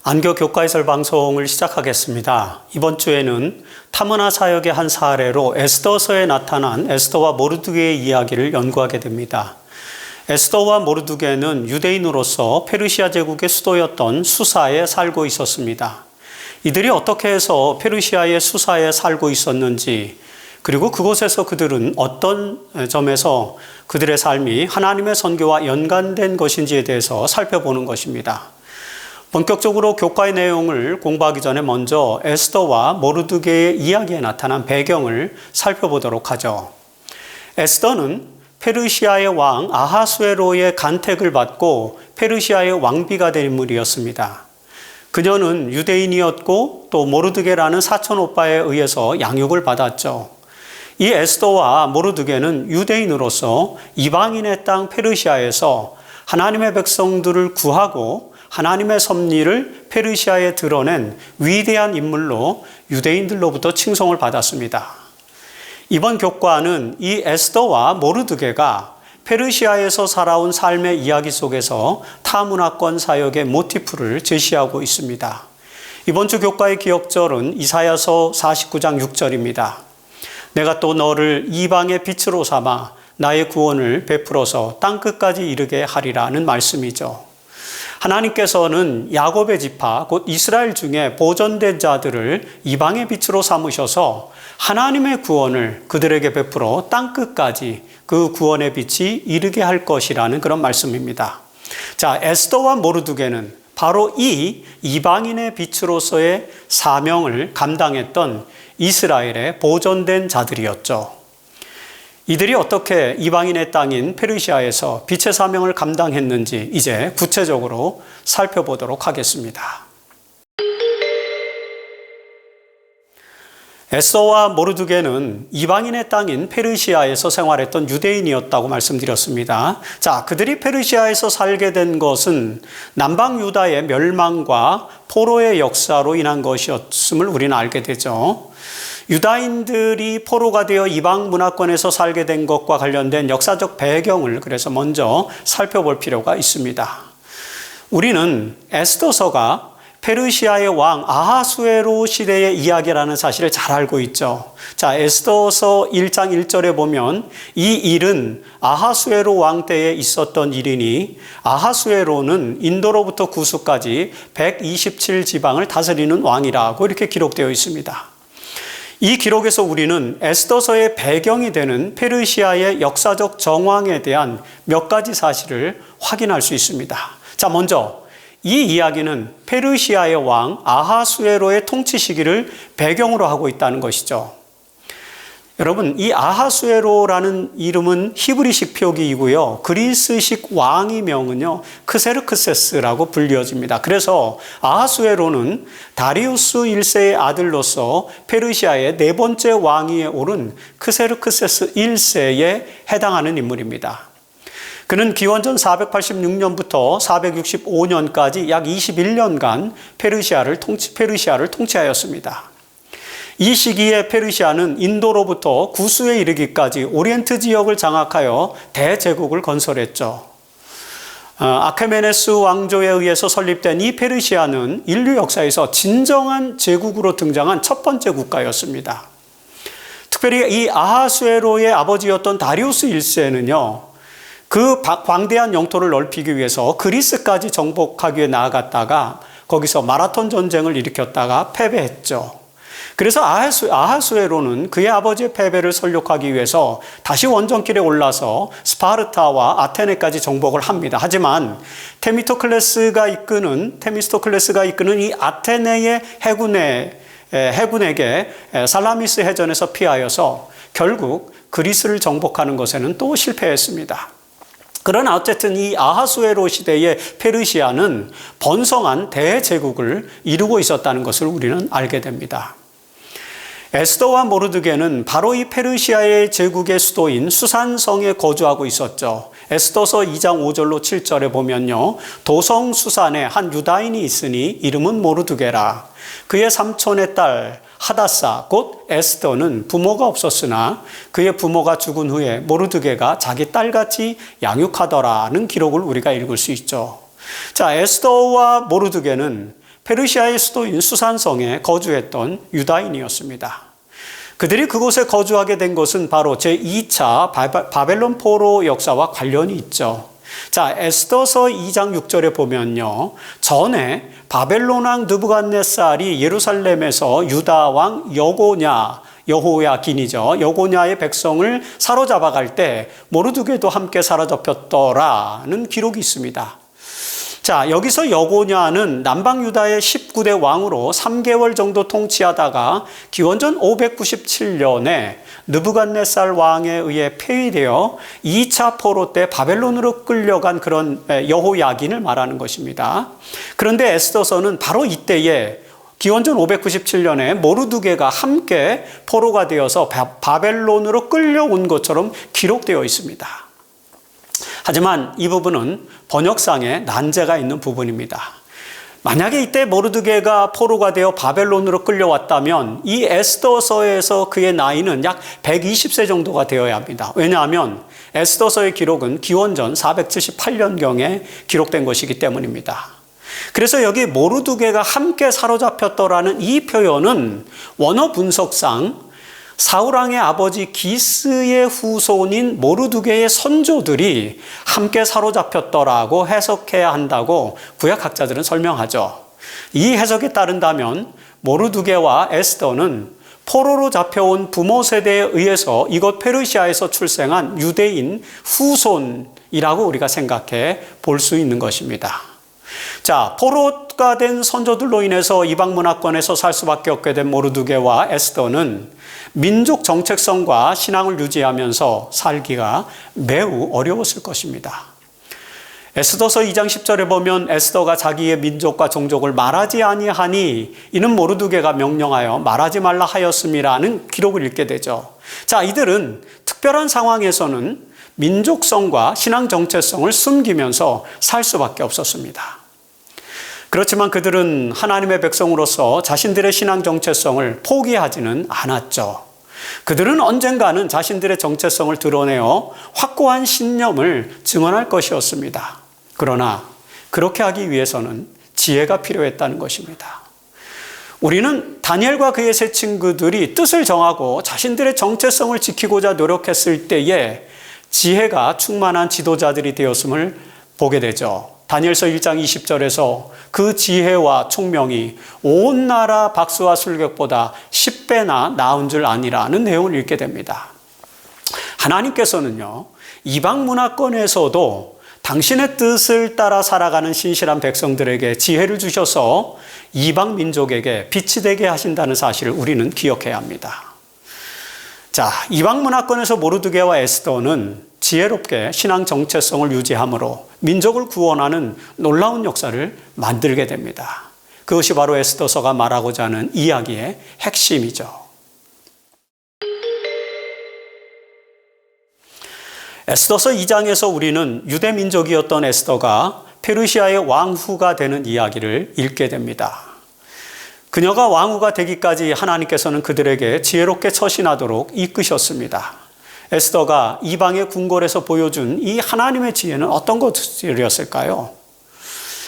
안교 교과해설 방송을 시작하겠습니다. 이번 주에는 타문화 사역의 한 사례로 에스더서에 나타난 에스더와 모르드게의 이야기를 연구하게 됩니다. 에스더와 모르드게는 유대인으로서 페르시아 제국의 수도였던 수사에 살고 있었습니다. 이들이 어떻게 해서 페르시아의 수사에 살고 있었는지, 그리고 그곳에서 그들은 어떤 점에서 그들의 삶이 하나님의 선교와 연관된 것인지에 대해서 살펴보는 것입니다. 본격적으로 교과의 내용을 공부하기 전에 먼저 에스더와 모르드게의 이야기에 나타난 배경을 살펴보도록 하죠. 에스더는 페르시아의 왕 아하수에로의 간택을 받고 페르시아의 왕비가 된 인물이었습니다. 그녀는 유대인이었고 또 모르드게라는 사촌 오빠에 의해서 양육을 받았죠. 이 에스더와 모르드게는 유대인으로서 이방인의 땅 페르시아에서 하나님의 백성들을 구하고 하나님의 섭리를 페르시아에 드러낸 위대한 인물로 유대인들로부터 칭송을 받았습니다. 이번 교과는 이 에스더와 모르드게가 페르시아에서 살아온 삶의 이야기 속에서 타문화권 사역의 모티프를 제시하고 있습니다. 이번 주 교과의 기억절은 이사야서 49장 6절입니다. 내가 또 너를 이방의 빛으로 삼아 나의 구원을 베풀어서 땅끝까지 이르게 하리라는 말씀이죠. 하나님께서는 야곱의 지파, 곧 이스라엘 중에 보존된 자들을 이방의 빛으로 삼으셔서 하나님의 구원을 그들에게 베풀어 땅끝까지 그 구원의 빛이 이르게 할 것이라는 그런 말씀입니다. 자, 에스더와 모르드게는 바로 이 이방인의 빛으로서의 사명을 감당했던 이스라엘의 보존된 자들이었죠. 이들이 어떻게 이방인의 땅인 페르시아에서 빛의 사명을 감당했는지 이제 구체적으로 살펴보도록 하겠습니다. 에스더와 모르드게는 이방인의 땅인 페르시아에서 생활했던 유대인이었다고 말씀드렸습니다. 자, 그들이 페르시아에서 살게 된 것은 남방 유다의 멸망과 포로의 역사로 인한 것이었음을 우리는 알게 되죠. 유다인들이 포로가 되어 이방 문화권에서 살게 된 것과 관련된 역사적 배경을 그래서 먼저 살펴볼 필요가 있습니다. 우리는 에스더서가 페르시아의 왕 아하수에로 시대의 이야기라는 사실을 잘 알고 있죠. 자, 에스더서 1장 1절에 보면 이 일은 아하수에로 왕 때에 있었던 일이니 아하수에로는 인도로부터 구스까지 127지방을 다스리는 왕이라고 이렇게 기록되어 있습니다. 이 기록에서 우리는 에스더서의 배경이 되는 페르시아의 역사적 정황에 대한 몇 가지 사실을 확인할 수 있습니다. 자, 먼저 이 이야기는 페르시아의 왕 아하수에로의 통치 시기를 배경으로 하고 있다는 것이죠. 여러분, 이 아하수에로라는 이름은 히브리식 표기이고요. 그리스식 왕의 명은요, 크세르크세스라고 불려집니다. 그래서 아하수에로는 다리우스 1세의 아들로서 페르시아의 네 번째 왕위에 오른 크세르크세스 1세에 해당하는 인물입니다. 그는 기원전 486년부터 465년까지 약 21년간 페르시아를 통치하였습니다. 이 시기에 페르시아는 인도로부터 구스에 이르기까지 오리엔트 지역을 장악하여 대제국을 건설했죠. 아케메네스 왕조에 의해서 설립된 이 페르시아는 인류 역사에서 진정한 제국으로 등장한 첫 번째 국가였습니다. 특별히 이 아하수에로의 아버지였던 다리우스 1세는요, 그 광대한 영토를 넓히기 위해서 그리스까지 정복하기 위해 나아갔다가 거기서 마라톤 전쟁을 일으켰다가 패배했죠. 그래서 아하수에로는 그의 아버지의 패배를 설욕하기 위해서 다시 원정길에 올라서 스파르타와 아테네까지 정복을 합니다. 하지만 테미스토클레스가 이끄는 이 아테네의 해군에게 살라미스 해전에서 피하여서 결국 그리스를 정복하는 것에는 또 실패했습니다. 그러나 어쨌든 이 아하수에로 시대의 페르시아는 번성한 대제국을 이루고 있었다는 것을 우리는 알게 됩니다. 에스더와 모르드게는 바로 이 페르시아의 제국의 수도인 수산성에 거주하고 있었죠. 에스더서 2장 5절로 7절에 보면요, 도성 수산에 한 유다인이 있으니 이름은 모르드게라. 그의 삼촌의 딸 하다사 곧 에스더는 부모가 없었으나 그의 부모가 죽은 후에 모르드게가 자기 딸같이 양육하더라는 기록을 우리가 읽을 수 있죠. 자, 에스더와 모르드게는 페르시아의 수도인 수산성에 거주했던 유다인이었습니다. 그들이 그곳에 거주하게 된 것은 바로 제2차 바벨론 포로 역사와 관련이 있죠. 자, 에스더서 2장 6절에 보면요. 전에 바벨론 왕 느부갓네살이 예루살렘에서 유다 왕 여호야긴이죠. 여고냐의 백성을 사로잡아 갈 때 모르드게도 함께 사로잡혔더라는 기록이 있습니다. 자, 여기서 여고냐는 남방 유다의 19대 왕으로 3개월 정도 통치하다가 기원전 597년에 느부갓네살 왕에 의해 폐위되어 2차 포로 때 바벨론으로 끌려간 그런 여호야긴을 말하는 것입니다. 그런데 에스더서는 바로 이때에 기원전 597년에 모르드게가 함께 포로가 되어서 바벨론으로 끌려온 것처럼 기록되어 있습니다. 하지만 이 부분은 번역상에 난제가 있는 부분입니다. 만약에 이때 모르드게가 포로가 되어 바벨론으로 끌려왔다면 이 에스더서에서 그의 나이는 약 120세 정도가 되어야 합니다. 왜냐하면 에스더서의 기록은 기원전 478년경에 기록된 것이기 때문입니다. 그래서 여기 모르드게가 함께 사로잡혔더라는 이 표현은 원어 분석상 사울왕의 아버지 기스의 후손인 모르드게의 선조들이 함께 사로잡혔더라고 해석해야 한다고 구약학자들은 설명하죠. 이 해석에 따른다면 모르드게와 에스더는 포로로 잡혀온 부모 세대에 의해서 이곳 페르시아에서 출생한 유대인 후손이라고 우리가 생각해 볼 수 있는 것입니다. 자, 포로가 된 선조들로 인해서 이방 문화권에서 살 수밖에 없게 된 모르드게와 에스더는 민족 정체성과 신앙을 유지하면서 살기가 매우 어려웠을 것입니다. 에스더서 2장 10절에 보면 에스더가 자기의 민족과 종족을 말하지 아니하니 이는 모르드게가 명령하여 말하지 말라 하였음이라는 기록을 읽게 되죠. 자, 이들은 특별한 상황에서는 민족성과 신앙 정체성을 숨기면서 살 수밖에 없었습니다. 그렇지만 그들은 하나님의 백성으로서 자신들의 신앙 정체성을 포기하지는 않았죠. 그들은 언젠가는 자신들의 정체성을 드러내어 확고한 신념을 증언할 것이었습니다. 그러나 그렇게 하기 위해서는 지혜가 필요했다는 것입니다. 우리는 다니엘과 그의 세 친구들이 뜻을 정하고 자신들의 정체성을 지키고자 노력했을 때에 지혜가 충만한 지도자들이 되었음을 보게 되죠. 다니엘서 1장 20절에서 그 지혜와 총명이 온 나라 박수와 술객보다 10배나 나은 줄 아니라는 내용을 읽게 됩니다. 하나님께서는요, 이방 문화권에서도 당신의 뜻을 따라 살아가는 신실한 백성들에게 지혜를 주셔서 이방 민족에게 빛이 되게 하신다는 사실을 우리는 기억해야 합니다. 자, 이방 문화권에서 모르드게와 에스더는 지혜롭게 신앙 정체성을 유지함으로 민족을 구원하는 놀라운 역사를 만들게 됩니다. 그것이 바로 에스더서가 말하고자 하는 이야기의 핵심이죠. 에스더서 2장에서 우리는 유대 민족이었던 에스더가 페르시아의 왕후가 되는 이야기를 읽게 됩니다. 그녀가 왕후가 되기까지 하나님께서는 그들에게 지혜롭게 처신하도록 이끄셨습니다. 에스더가 이방의 궁궐에서 보여준 이 하나님의 지혜는 어떤 것이었을까요?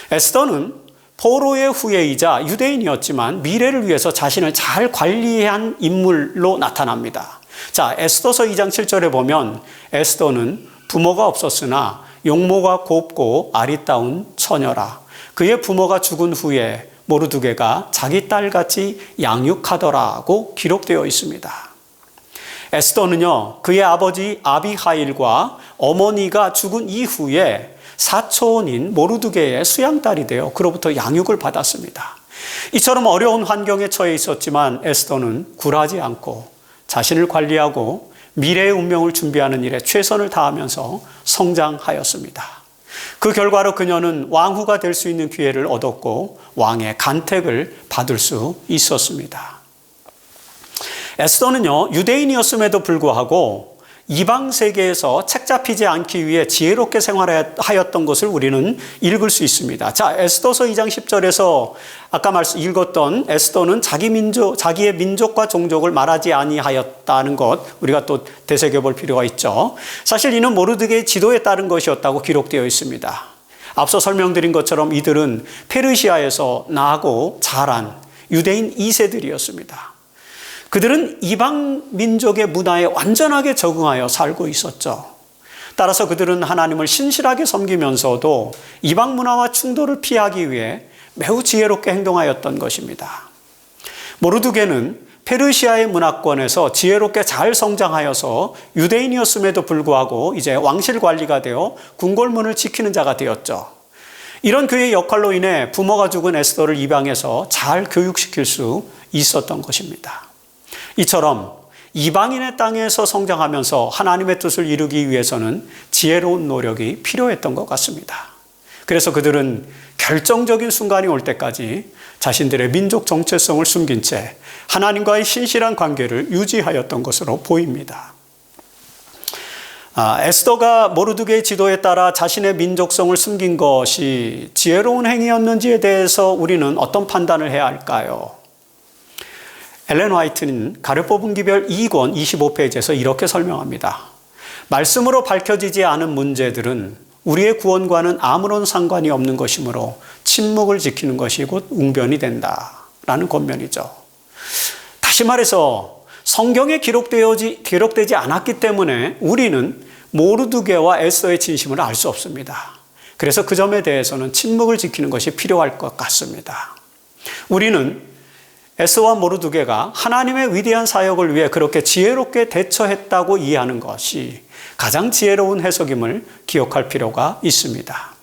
에스더는 포로의 후예이자 유대인이었지만 미래를 위해서 자신을 잘 관리한 인물로 나타납니다. 자, 에스더서 2장 7절에 보면 에스더는 부모가 없었으나 용모가 곱고 아리따운 처녀라. 그의 부모가 죽은 후에 모르드게가 자기 딸같이 양육하더라고 기록되어 있습니다. 에스더는요, 그의 아버지 아비하일과 어머니가 죽은 이후에 사촌인 모르드게의 수양딸이 되어 그로부터 양육을 받았습니다. 이처럼 어려운 환경에 처해 있었지만 에스더는 굴하지 않고 자신을 관리하고 미래의 운명을 준비하는 일에 최선을 다하면서 성장하였습니다. 그 결과로 그녀는 왕후가 될 수 있는 기회를 얻었고 왕의 간택을 받을 수 있었습니다. 에스더는요, 유대인이었음에도 불구하고 이방 세계에서 책 잡히지 않기 위해 지혜롭게 생활하였던 것을 우리는 읽을 수 있습니다. 자, 에스더서 2장 10절에서 아까 읽었던 에스더는 자기의 민족과 종족을 말하지 아니하였다는 것, 우리가 또 되새겨볼 필요가 있죠. 사실 이는 모르드게의 지도에 따른 것이었다고 기록되어 있습니다. 앞서 설명드린 것처럼 이들은 페르시아에서 나고 자란 유대인 2세들이었습니다. 그들은 이방 민족의 문화에 완전하게 적응하여 살고 있었죠. 따라서 그들은 하나님을 신실하게 섬기면서도 이방 문화와 충돌을 피하기 위해 매우 지혜롭게 행동하였던 것입니다. 모르드게는 페르시아의 문화권에서 지혜롭게 잘 성장하여서 유대인이었음에도 불구하고 이제 왕실 관리가 되어 궁궐문을 지키는 자가 되었죠. 이런 그의 역할로 인해 부모가 죽은 에스더를 입양해서 잘 교육시킬 수 있었던 것입니다. 이처럼 이방인의 땅에서 성장하면서 하나님의 뜻을 이루기 위해서는 지혜로운 노력이 필요했던 것 같습니다. 그래서 그들은 결정적인 순간이 올 때까지 자신들의 민족 정체성을 숨긴 채 하나님과의 신실한 관계를 유지하였던 것으로 보입니다. 에스더가 모르드게의 지도에 따라 자신의 민족성을 숨긴 것이 지혜로운 행위였는지에 대해서 우리는 어떤 판단을 해야 할까요? 엘렌 화이트는 가르포 분기별 2권 25페이지에서 이렇게 설명합니다. 말씀으로 밝혀지지 않은 문제들은 우리의 구원과는 아무런 상관이 없는 것이므로 침묵을 지키는 것이 곧 웅변이 된다라는 권면이죠. 다시 말해서 성경에 기록되지 않았기 때문에 우리는 모르드게와 에스더의 진심을 알 수 없습니다. 그래서 그 점에 대해서는 침묵을 지키는 것이 필요할 것 같습니다. 우리는 에스더와 모르드게가 하나님의 위대한 사역을 위해 그렇게 지혜롭게 대처했다고 이해하는 것이 가장 지혜로운 해석임을 기억할 필요가 있습니다.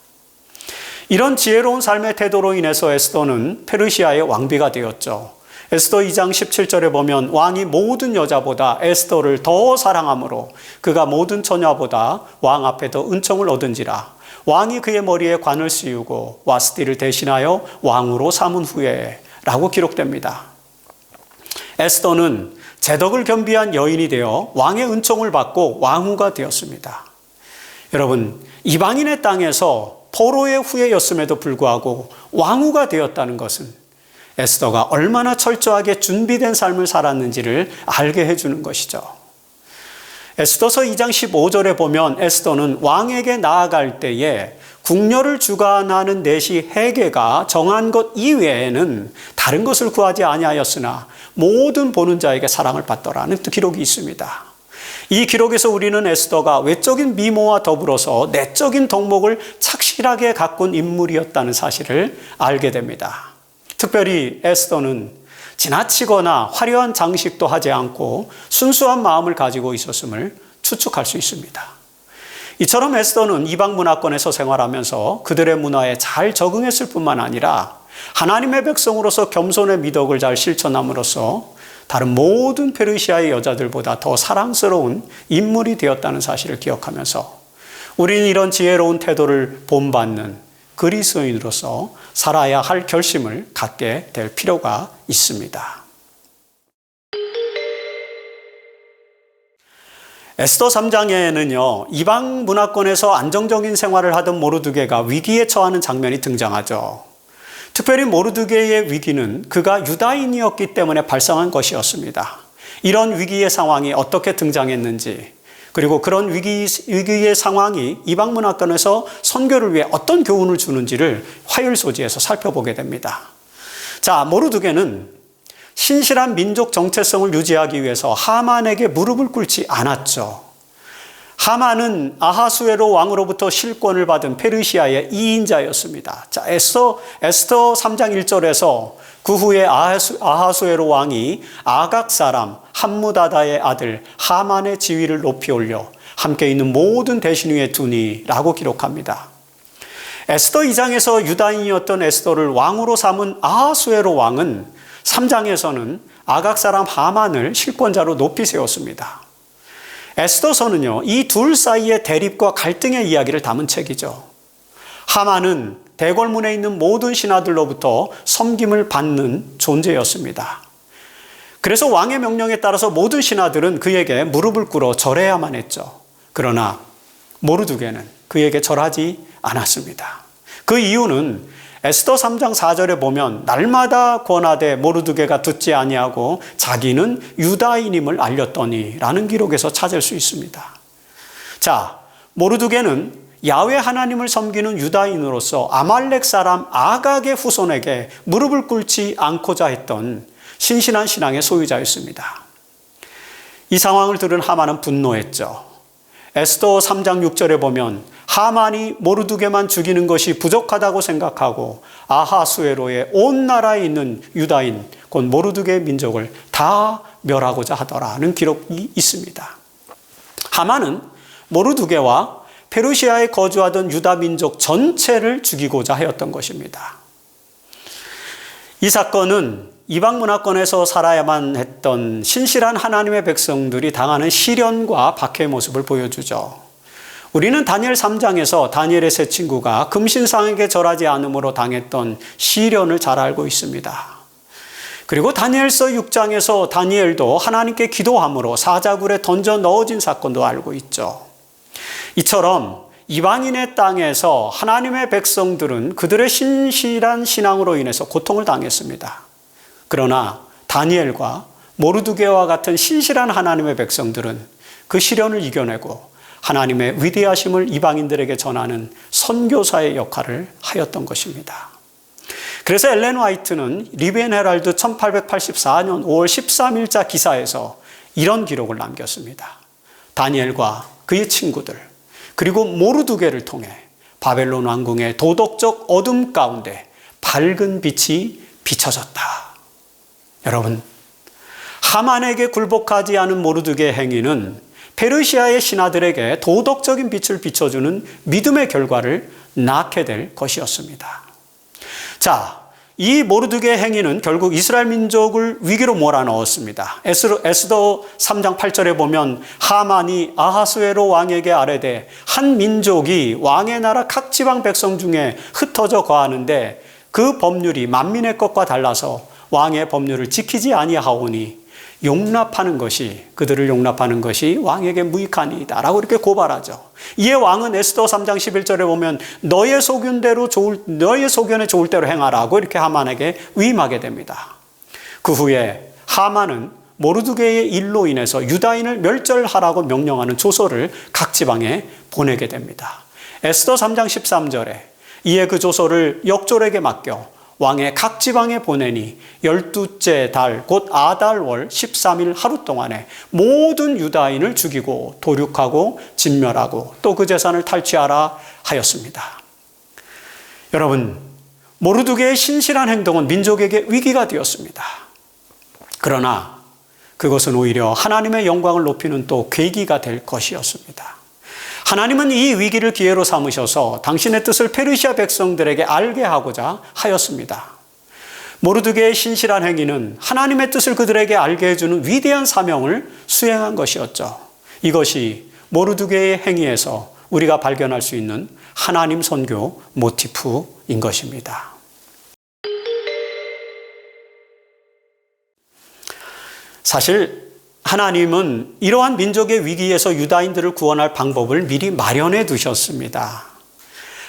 이런 지혜로운 삶의 태도로 인해서 에스더는 페르시아의 왕비가 되었죠. 에스더 2장 17절에 보면 왕이 모든 여자보다 에스더를 더 사랑하므로 그가 모든 처녀보다 왕 앞에 더 은총을 얻은지라. 왕이 그의 머리에 관을 씌우고 와스티를 대신하여 왕으로 삼은 후에 라고 기록됩니다. 에스더는 재덕을 겸비한 여인이 되어 왕의 은총을 받고 왕후가 되었습니다. 여러분, 이방인의 땅에서 포로의 후예였음에도 불구하고 왕후가 되었다는 것은 에스더가 얼마나 철저하게 준비된 삶을 살았는지를 알게 해주는 것이죠. 에스더서 2장 15절에 보면 에스더는 왕에게 나아갈 때에 궁녀를 주관하는 내시 헤게가 정한 것 이외에는 다른 것을 구하지 아니하였으나 모든 보는 자에게 사랑을 받더라는 기록이 있습니다. 이 기록에서 우리는 에스더가 외적인 미모와 더불어서 내적인 덕목을 착실하게 가꾼 인물이었다는 사실을 알게 됩니다. 특별히 에스더는 지나치거나 화려한 장식도 하지 않고 순수한 마음을 가지고 있었음을 추측할 수 있습니다. 이처럼 에스더는 이방 문화권에서 생활하면서 그들의 문화에 잘 적응했을 뿐만 아니라 하나님의 백성으로서 겸손의 미덕을 잘 실천함으로써 다른 모든 페르시아의 여자들보다 더 사랑스러운 인물이 되었다는 사실을 기억하면서 우리는 이런 지혜로운 태도를 본받는 그리스도인으로서 살아야 할 결심을 갖게 될 필요가 있습니다. 에스더 3장에는요, 이방 문화권에서 안정적인 생활을 하던 모르드게가 위기에 처하는 장면이 등장하죠. 특별히 모르드게의 위기는 그가 유다인이었기 때문에 발생한 것이었습니다. 이런 위기의 상황이 어떻게 등장했는지, 그리고 그런 위기의 상황이 이방 문화권에서 선교를 위해 어떤 교훈을 주는지를 화요일 소지에서 살펴보게 됩니다. 자, 모르드게는 신실한 민족 정체성을 유지하기 위해서 하만에게 무릎을 꿇지 않았죠. 하만은 아하수에로 왕으로부터 실권을 받은 페르시아의 2인자였습니다. 자, 에스더 3장 1절에서 그 후에 아하수에로 왕이 아각 사람 함무다다의 아들 하만의 지위를 높이 올려 함께 있는 모든 대신 위에 두니라고 기록합니다. 에스더 2장에서 유다인이었던 에스더를 왕으로 삼은 아하수에로 왕은 3장에서는 아각 사람 하만을 실권자로 높이 세웠습니다. 에스더서는요, 이 둘 사이의 대립과 갈등의 이야기를 담은 책이죠. 하만은 대궐문에 있는 모든 신하들로부터 섬김을 받는 존재였습니다. 그래서 왕의 명령에 따라서 모든 신하들은 그에게 무릎을 꿇어 절해야만 했죠. 그러나 모르드게는 그에게 절하지 않았습니다. 그 이유는 에스더 3장 4절에 보면 날마다 권하되 모르드게가 듣지 아니하고 자기는 유다인임을 알렸더니 라는 기록에서 찾을 수 있습니다. 자, 모르드게는 야훼 하나님을 섬기는 유다인으로서 아말렉 사람 아각의 후손에게 무릎을 꿇지 않고자 했던 신실한 신앙의 소유자였습니다. 이 상황을 들은 하만은 분노했죠. 에스더 3장 6절에 보면 하만이 모르드게만 죽이는 것이 부족하다고 생각하고 아하수에로의 온 나라에 있는 유다인 곧 모르드게 민족을 다 멸하고자 하더라는 기록이 있습니다. 하만은 모르드게와 페르시아에 거주하던 유다 민족 전체를 죽이고자 하였던 것입니다. 이 사건은 이방 문화권에서 살아야만 했던 신실한 하나님의 백성들이 당하는 시련과 박해의 모습을 보여주죠. 우리는 다니엘 3장에서 다니엘의 세 친구가 금신상에게 절하지 않음으로 당했던 시련을 잘 알고 있습니다. 그리고 다니엘서 6장에서 다니엘도 하나님께 기도함으로 사자굴에 던져 넣어진 사건도 알고 있죠. 이처럼 이방인의 땅에서 하나님의 백성들은 그들의 신실한 신앙으로 인해서 고통을 당했습니다. 그러나 다니엘과 모르드게와 같은 신실한 하나님의 백성들은 그 시련을 이겨내고 하나님의 위대하심을 이방인들에게 전하는 선교사의 역할을 하였던 것입니다. 그래서 엘렌 화이트는 리비엔 헤럴드 1884년 5월 13일자 기사에서 이런 기록을 남겼습니다. 다니엘과 그의 친구들 그리고 모르드게를 통해 바벨론 왕궁의 도덕적 어둠 가운데 밝은 빛이 비춰졌다. 여러분, 하만에게 굴복하지 않은 모르드게의 행위는 페르시아의 신하들에게 도덕적인 빛을 비춰주는 믿음의 결과를 낳게 될 것이었습니다. 자, 이 모르드게의 행위는 결국 이스라엘 민족을 위기로 몰아넣었습니다. 에스더 3장 8절에 보면 하만이 아하수에로 왕에게 아뢰되 한 민족이 왕의 나라 각 지방 백성 중에 흩어져 거하는데 그 법률이 만민의 것과 달라서 왕의 법률을 지키지 아니하오니 그들을 용납하는 것이 왕에게 무익하니이다 라고 이렇게 고발하죠. 이에 왕은 에스더 3장 11절에 보면 너의 소견에 좋을 대로 행하라고 이렇게 하만에게 위임하게 됩니다. 그 후에 하만은 모르드게의 일로 인해서 유다인을 멸절하라고 명령하는 조서를 각 지방에 보내게 됩니다. 에스더 3장 13절에 이에 그 조서를 역졸에게 맡겨 왕의 각 지방에 보내니 12째 달 곧 아달월 13일 하루 동안에 모든 유다인을 죽이고 도륙하고 진멸하고 또 그 재산을 탈취하라 하였습니다. 여러분, 모르드게의 신실한 행동은 민족에게 위기가 되었습니다. 그러나 그것은 오히려 하나님의 영광을 높이는 또 계기가 될 것이었습니다. 하나님은 이 위기를 기회로 삼으셔서 당신의 뜻을 페르시아 백성들에게 알게 하고자 하였습니다. 모르드게의 신실한 행위는 하나님의 뜻을 그들에게 알게 해주는 위대한 사명을 수행한 것이었죠. 이것이 모르드게의 행위에서 우리가 발견할 수 있는 하나님 선교 모티프인 것입니다. 사실 하나님은 이러한 민족의 위기에서 유다인들을 구원할 방법을 미리 마련해 두셨습니다.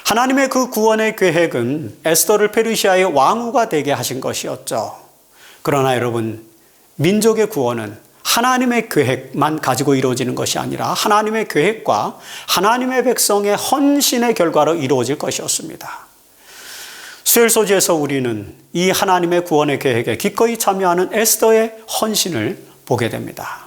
하나님의 그 구원의 계획은 에스더를 페르시아의 왕후가 되게 하신 것이었죠. 그러나 여러분, 민족의 구원은 하나님의 계획만 가지고 이루어지는 것이 아니라 하나님의 계획과 하나님의 백성의 헌신의 결과로 이루어질 것이었습니다. 수요일 소지에서 우리는 이 하나님의 구원의 계획에 기꺼이 참여하는 에스더의 헌신을 보게 됩니다.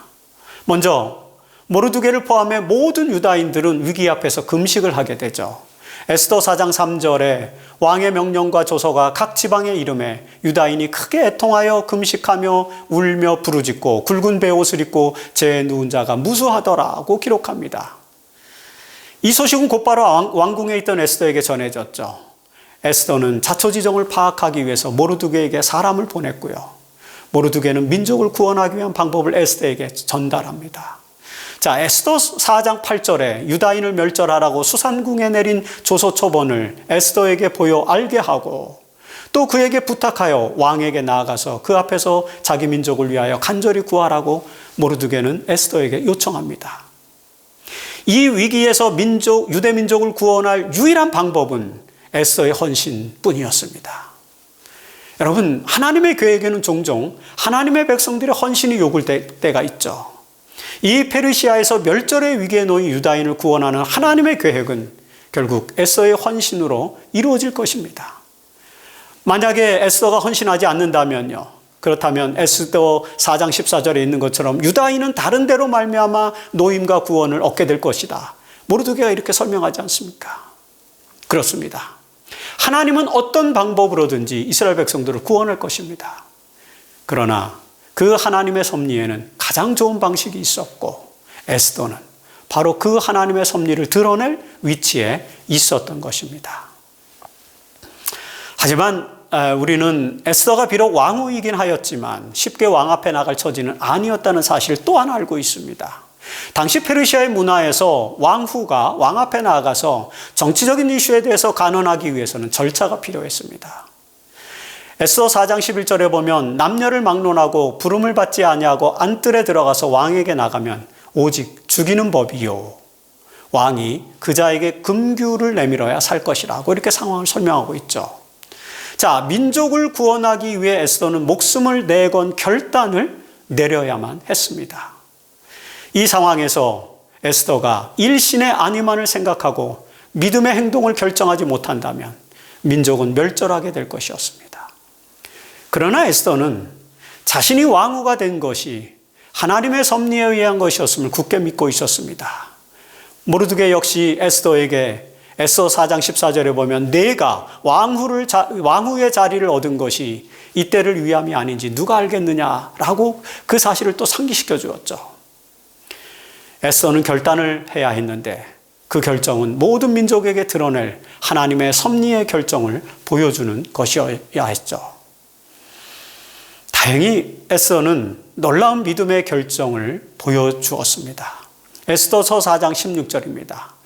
먼저 모르드게를 포함해 모든 유다인들은 위기 앞에서 금식을 하게 되죠. 에스더 4장 3절에 왕의 명령과 조서가 각 지방에 이름에 유다인이 크게 애통하여 금식하며 울며 부르짖고 굵은 베옷을 입고 제 누운 자가 무수하더라고 기록합니다. 이 소식은 곧바로 왕궁에 있던 에스더에게 전해졌죠. 에스더는 자초지종을 파악하기 위해서 모르드게에게 사람을 보냈고요. 모르드게는 민족을 구원하기 위한 방법을 에스더에게 전달합니다. 자, 에스더 4장 8절에 유다인을 멸절하라고 수산궁에 내린 조서 초본을 에스더에게 보여 알게 하고 또 그에게 부탁하여 왕에게 나아가서 그 앞에서 자기 민족을 위하여 간절히 구하라고 모르드게는 에스더에게 요청합니다. 이 위기에서 유대 민족을 구원할 유일한 방법은 에스더의 헌신뿐이었습니다. 여러분, 하나님의 계획에는 종종 하나님의 백성들의 헌신이 요구될 때가 있죠. 이 페르시아에서 멸절의 위기에 놓인 유다인을 구원하는 하나님의 계획은 결국 에스더의 헌신으로 이루어질 것입니다. 만약에 에스더가 헌신하지 않는다면요. 그렇다면 에스더 4장 14절에 있는 것처럼 유다인은 다른 데로 말미암아 노임과 구원을 얻게 될 것이다. 모르드게가 이렇게 설명하지 않습니까? 그렇습니다. 하나님은 어떤 방법으로든지 이스라엘 백성들을 구원할 것입니다. 그러나 그 하나님의 섭리에는 가장 좋은 방식이 있었고 에스더는 바로 그 하나님의 섭리를 드러낼 위치에 있었던 것입니다. 하지만 우리는 에스더가 비록 왕후이긴 하였지만 쉽게 왕 앞에 나갈 처지는 아니었다는 사실을 또 하나 알고 있습니다. 당시 페르시아의 문화에서 왕후가 왕 앞에 나가서 정치적인 이슈에 대해서 간언하기 위해서는 절차가 필요했습니다. 에스더 4장 11절에 보면 남녀를 막론하고 부름을 받지 아니하고 안뜰에 들어가서 왕에게 나가면 오직 죽이는 법이요. 왕이 그자에게 금규를 내밀어야 살 것이라고 이렇게 상황을 설명하고 있죠. 자, 민족을 구원하기 위해 에스더는 목숨을 내건 결단을 내려야만 했습니다. 이 상황에서 에스더가 일신의 안위만을 생각하고 믿음의 행동을 결정하지 못한다면 민족은 멸절하게 될 것이었습니다. 그러나 에스더는 자신이 왕후가 된 것이 하나님의 섭리에 의한 것이었음을 굳게 믿고 있었습니다. 모르드게 역시 에스더에게 에스더 4장 14절에 보면 내가 왕후의 자리를 얻은 것이 이때를 위함이 아닌지 누가 알겠느냐라고 그 사실을 또 상기시켜 주었죠. 에스더는 결단을 해야 했는데 그 결정은 모든 민족에게 드러낼 하나님의 섭리의 결정을 보여주는 것이어야 했죠. 다행히 에스더는 놀라운 믿음의 결정을 보여주었습니다. 에스더서 4장 16절입니다.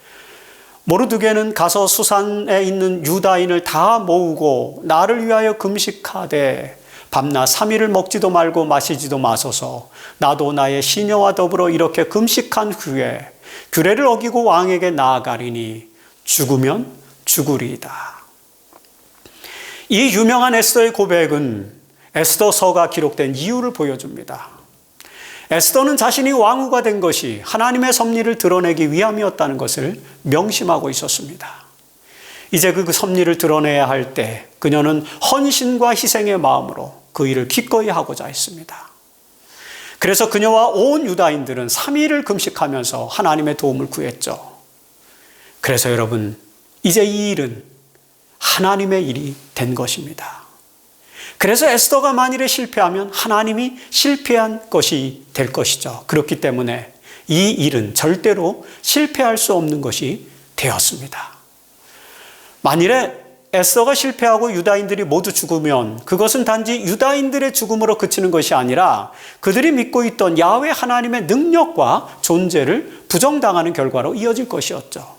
모르드게는 가서 수산에 있는 유다인을 다 모으고 나를 위하여 금식하되 밤낮 3일을 먹지도 말고 마시지도 마소서. 나도 나의 시녀와 더불어 이렇게 금식한 후에 규례를 어기고 왕에게 나아가리니 죽으면 죽으리이다. 이 유명한 에스더의 고백은 에스더서가 기록된 이유를 보여줍니다. 에스더는 자신이 왕후가 된 것이 하나님의 섭리를 드러내기 위함이었다는 것을 명심하고 있었습니다. 이제 그 섭리를 드러내야 할 때 그녀는 헌신과 희생의 마음으로 그 일을 기꺼이 하고자 했습니다. 그래서 그녀와 온 유다인들은 3일을 금식하면서 하나님의 도움을 구했죠. 그래서 여러분, 이제 이 일은 하나님의 일이 된 것입니다. 그래서 에스더가 만일에 실패하면 하나님이 실패한 것이 될 것이죠. 그렇기 때문에 이 일은 절대로 실패할 수 없는 것이 되었습니다. 만일에 에스더가 실패하고 유다인들이 모두 죽으면 그것은 단지 유다인들의 죽음으로 그치는 것이 아니라 그들이 믿고 있던 야훼 하나님의 능력과 존재를 부정당하는 결과로 이어질 것이었죠.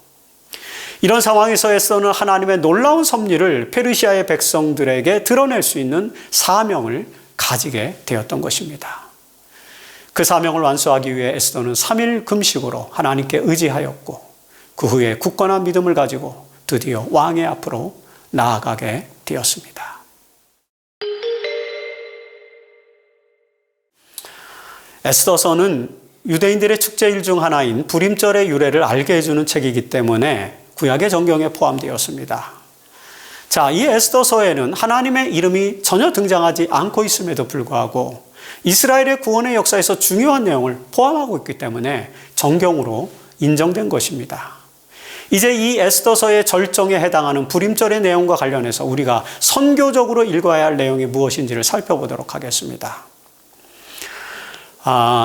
이런 상황에서 에스더는 하나님의 놀라운 섭리를 페르시아의 백성들에게 드러낼 수 있는 사명을 가지게 되었던 것입니다. 그 사명을 완수하기 위해 에스더는 3일 금식으로 하나님께 의지하였고 그 후에 굳건한 믿음을 가지고 드디어 왕의 앞으로 나아가게 되었습니다. 에스더서는 유대인들의 축제일 중 하나인 불임절의 유래를 알게 해주는 책이기 때문에 구약의 정경에 포함되었습니다. 자, 이 에스더서에는 하나님의 이름이 전혀 등장하지 않고 있음에도 불구하고 이스라엘의 구원의 역사에서 중요한 내용을 포함하고 있기 때문에 정경으로 인정된 것입니다. 이제 이 에스더서의 절정에 해당하는 불임절의 내용과 관련해서 우리가 선교적으로 읽어야 할 내용이 무엇인지를 살펴보도록 하겠습니다.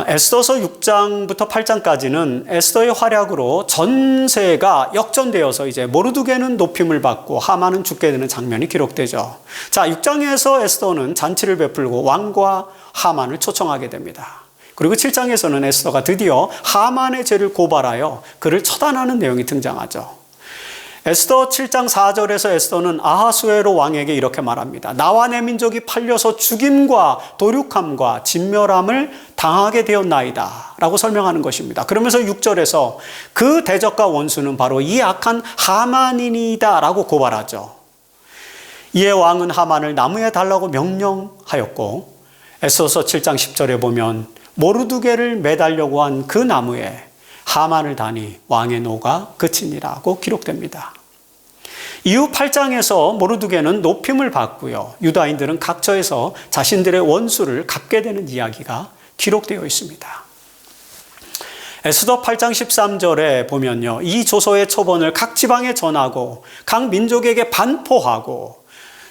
에스더서 6장부터 8장까지는 에스더의 활약으로 전세가 역전되어서 이제 모르드게는 높임을 받고 하만은 죽게 되는 장면이 기록되죠. 자, 6장에서 에스더는 잔치를 베풀고 왕과 하만을 초청하게 됩니다. 그리고 7장에서는 에스더가 드디어 하만의 죄를 고발하여 그를 처단하는 내용이 등장하죠. 에스더 7장 4절에서 에스더는 아하수에로 왕에게 이렇게 말합니다. 나와 내 민족이 팔려서 죽임과 도륙함과 진멸함을 당하게 되었나이다 라고 설명하는 것입니다. 그러면서 6절에서 그 대적과 원수는 바로 이 악한 하만이니이다 라고 고발하죠. 이에 왕은 하만을 나무에 달라고 명령하였고 에스더서 7장 10절에 보면 모르드게를 매달려고 한 그 나무에 하만을 다니 왕의 노가 그치니라고 기록됩니다. 이후 8장에서 모르드게는 높임을 받고요. 유다인들은 각처에서 자신들의 원수를 갚게 되는 이야기가 기록되어 있습니다. 에스더 8장 13절에 보면요. 이 조서의 초본을 각 지방에 전하고 각 민족에게 반포하고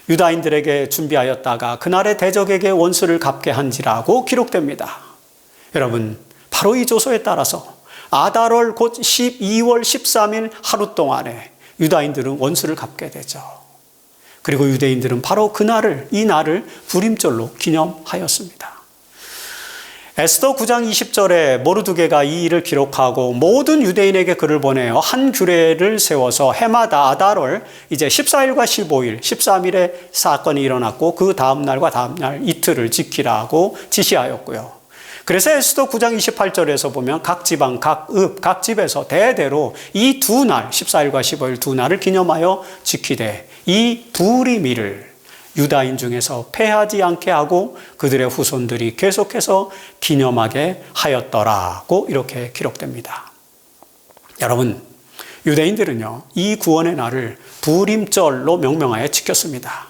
유다인들에게 준비하였다가 그날의 대적에게 원수를 갚게 한지라고 기록됩니다. 여러분, 바로 이 조서에 따라서 아달월 곧 12월 13일 하루 동안에 유다인들은 원수를 갚게 되죠. 그리고 유대인들은 바로 이 날을 불임절로 기념하였습니다. 에스더 9장 20절에 모르드게가 이 일을 기록하고 모든 유대인에게 글을 보내어 한 규례를 세워서 해마다 아달월 이제 14일과 15일, 13일에 사건이 일어났고 그 다음 날과 다음 날 이틀을 지키라고 지시하였고요. 그래서 에스더 9장 28절에서 보면 각 지방, 각 읍, 각 집에서 대대로 이 두 날, 14일과 15일 두 날을 기념하여 지키되 이 부리미를 유다인 중에서 패하지 않게 하고 그들의 후손들이 계속해서 기념하게 하였더라고 이렇게 기록됩니다. 여러분, 유대인들은요, 이 구원의 날을 부림절로 명명하여 지켰습니다.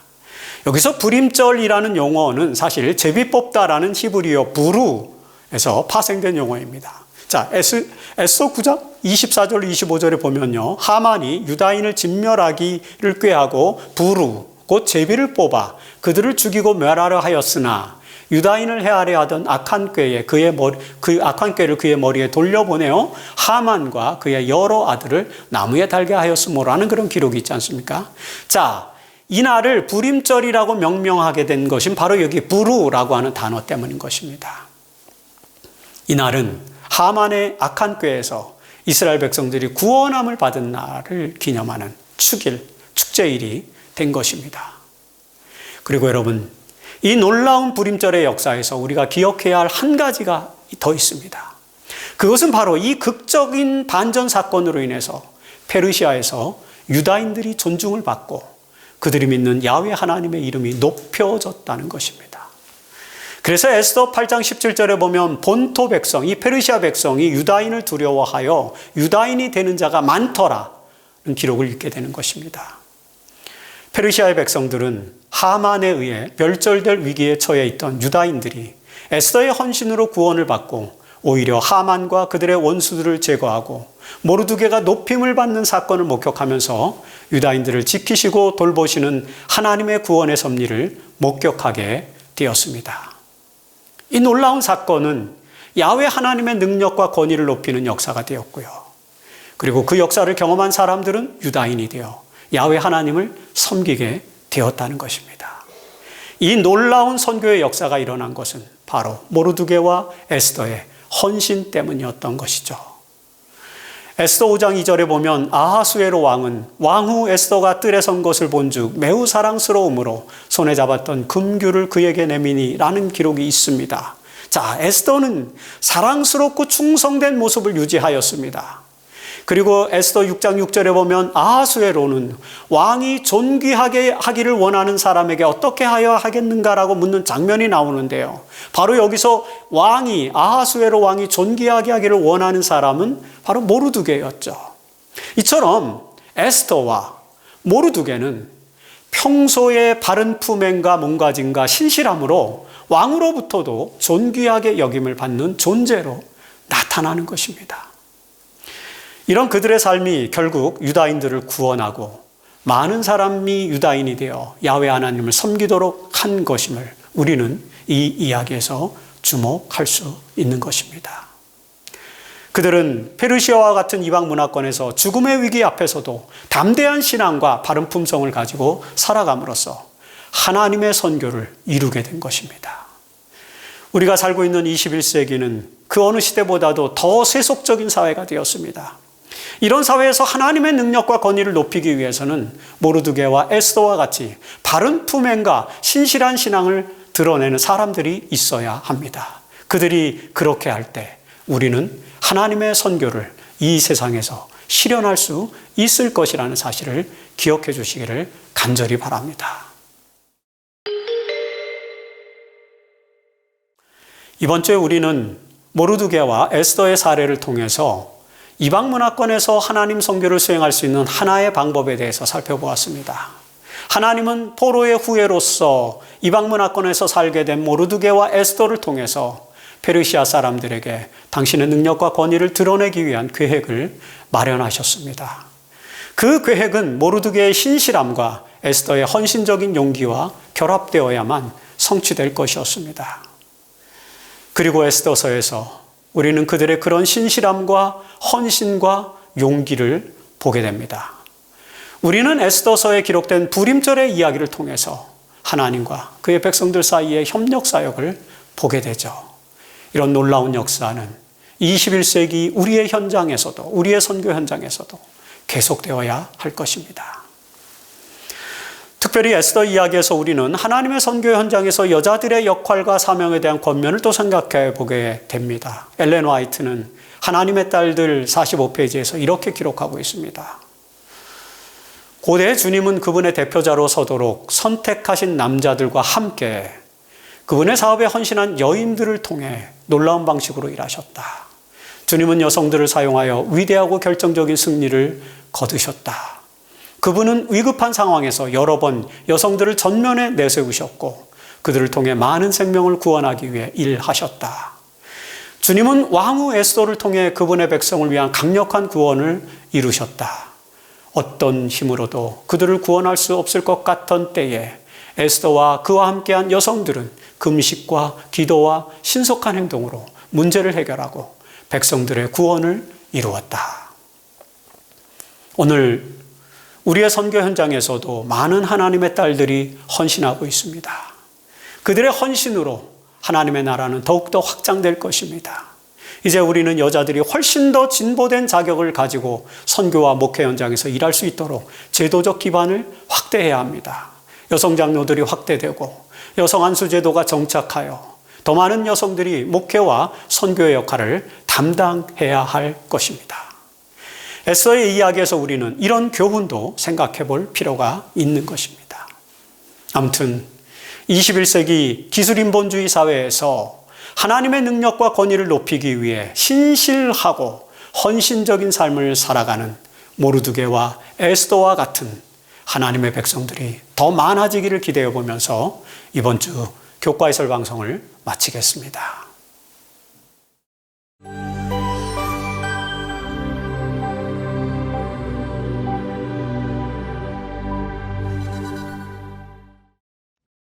여기서 부림절이라는 용어는 사실 제비 뽑다라는 히브리어 부루에서 파생된 용어입니다. 자, 에스더 9장 24절 25절에 보면요, 하만이 유다인을 진멸하기를 꾀하고 부루 곧 제비를 뽑아 그들을 죽이고 멸하려 하였으나 유다인을 해하려 하던 악한 꾀에 그 악한 꾀를 그의 머리에 돌려보내어 하만과 그의 여러 아들을 나무에 달게 하였으므로라는 그런 기록이 있지 않습니까? 자, 이 날을 부림절이라고 명명하게 된 것은 바로 여기 부루라고 하는 단어 때문인 것입니다. 이 날은 하만의 악한 꾀에서 이스라엘 백성들이 구원함을 받은 날을 기념하는 축제일이 된 것입니다. 그리고 여러분, 이 놀라운 부림절의 역사에서 우리가 기억해야 할 한 가지가 더 있습니다. 그것은 바로 이 극적인 반전 사건으로 인해서 페르시아에서 유다인들이 존중을 받고 그들이 믿는 야훼 하나님의 이름이 높여졌다는 것입니다. 그래서 에스더 8장 17절에 보면 본토 백성, 이 페르시아 백성이 유다인을 두려워하여 유다인이 되는 자가 많더라는 기록을 읽게 되는 것입니다. 페르시아의 백성들은 하만에 의해 멸절될 위기에 처해 있던 유다인들이 에스더의 헌신으로 구원을 받고 오히려 하만과 그들의 원수들을 제거하고 모르드게가 높임을 받는 사건을 목격하면서 유다인들을 지키시고 돌보시는 하나님의 구원의 섭리를 목격하게 되었습니다. 이 놀라운 사건은 야훼 하나님의 능력과 권위를 높이는 역사가 되었고요. 그리고 그 역사를 경험한 사람들은 유다인이 되어 야훼 하나님을 섬기게 되었다는 것입니다. 이 놀라운 선교의 역사가 일어난 것은 바로 모르드게와 에스더의 헌신 때문이었던 것이죠. 에스더 5장 2절에 보면 아하수에로 왕은 왕후 에스더가 뜰에 선 것을 본즉 매우 사랑스러움으로 손에 잡았던 금규를 그에게 내미니라는 기록이 있습니다. 자, 에스더는 사랑스럽고 충성된 모습을 유지하였습니다. 그리고 에스더 6장 6절에 보면 아하수에로는 왕이 존귀하게 하기를 원하는 사람에게 어떻게 하여 하겠는가라고 묻는 장면이 나오는데요. 바로 여기서 아하수에로 왕이 존귀하게 하기를 원하는 사람은 바로 모르드게였죠. 이처럼 에스더와 모르드게는 평소의 바른 품행과 몸가짐과 신실함으로 왕으로부터도 존귀하게 여김을 받는 존재로 나타나는 것입니다. 이런 그들의 삶이 결국 유다인들을 구원하고 많은 사람이 유다인이 되어 야훼 하나님을 섬기도록 한 것임을 우리는 이 이야기에서 주목할 수 있는 것입니다. 그들은 페르시아와 같은 이방 문화권에서 죽음의 위기 앞에서도 담대한 신앙과 바른 품성을 가지고 살아감으로써 하나님의 선교를 이루게 된 것입니다. 우리가 살고 있는 21세기는 그 어느 시대보다도 더 세속적인 사회가 되었습니다. 이런 사회에서 하나님의 능력과 권위를 높이기 위해서는 모르드게와 에스더와 같이 바른 품행과 신실한 신앙을 드러내는 사람들이 있어야 합니다. 그들이 그렇게 할 때 우리는 하나님의 선교를 이 세상에서 실현할 수 있을 것이라는 사실을 기억해 주시기를 간절히 바랍니다. 이번 주에 우리는 모르드게와 에스더의 사례를 통해서 이방 문화권에서 하나님 선교를 수행할 수 있는 하나의 방법에 대해서 살펴보았습니다. 하나님은 포로의 후예로서 이방 문화권에서 살게 된 모르드게와 에스더를 통해서 페르시아 사람들에게 당신의 능력과 권위를 드러내기 위한 계획을 마련하셨습니다. 그 계획은 모르드게의 신실함과 에스더의 헌신적인 용기와 결합되어야만 성취될 것이었습니다. 그리고 에스더서에서 우리는 그들의 그런 신실함과 헌신과 용기를 보게 됩니다. 우리는 에스더서에 기록된 불임절의 이야기를 통해서 하나님과 그의 백성들 사이의 협력 사역을 보게 되죠. 이런 놀라운 역사는 21세기 우리의 현장에서도, 우리의 선교 현장에서도 계속되어야 할 것입니다. 특별히 에스더 이야기에서 우리는 하나님의 선교 현장에서 여자들의 역할과 사명에 대한 권면을 또 생각해 보게 됩니다. 엘렌 화이트는 하나님의 딸들 45페이지에서 이렇게 기록하고 있습니다. 고대 주님은 그분의 대표자로 서도록 선택하신 남자들과 함께 그분의 사업에 헌신한 여인들을 통해 놀라운 방식으로 일하셨다. 주님은 여성들을 사용하여 위대하고 결정적인 승리를 거두셨다. 그분은 위급한 상황에서 여러 번 여성들을 전면에 내세우셨고 그들을 통해 많은 생명을 구원하기 위해 일하셨다. 주님은 왕후 에스더를 통해 그분의 백성을 위한 강력한 구원을 이루셨다. 어떤 힘으로도 그들을 구원할 수 없을 것 같던 때에 에스더와 그와 함께한 여성들은 금식과 기도와 신속한 행동으로 문제를 해결하고 백성들의 구원을 이루었다. 오늘 우리의 선교 현장에서도 많은 하나님의 딸들이 헌신하고 있습니다. 그들의 헌신으로 하나님의 나라는 더욱더 확장될 것입니다. 이제 우리는 여자들이 훨씬 더 진보된 자격을 가지고 선교와 목회 현장에서 일할 수 있도록 제도적 기반을 확대해야 합니다. 여성 장로들이 확대되고 여성 안수제도가 정착하여 더 많은 여성들이 목회와 선교의 역할을 담당해야 할 것입니다. 에스더의 이야기에서 우리는 이런 교훈도 생각해 볼 필요가 있는 것입니다. 아무튼 21세기 기술인본주의 사회에서 하나님의 능력과 권위를 높이기 위해 신실하고 헌신적인 삶을 살아가는 모르드게와 에스더와 같은 하나님의 백성들이 더 많아지기를 기대해 보면서 이번 주 교과해설 방송을 마치겠습니다.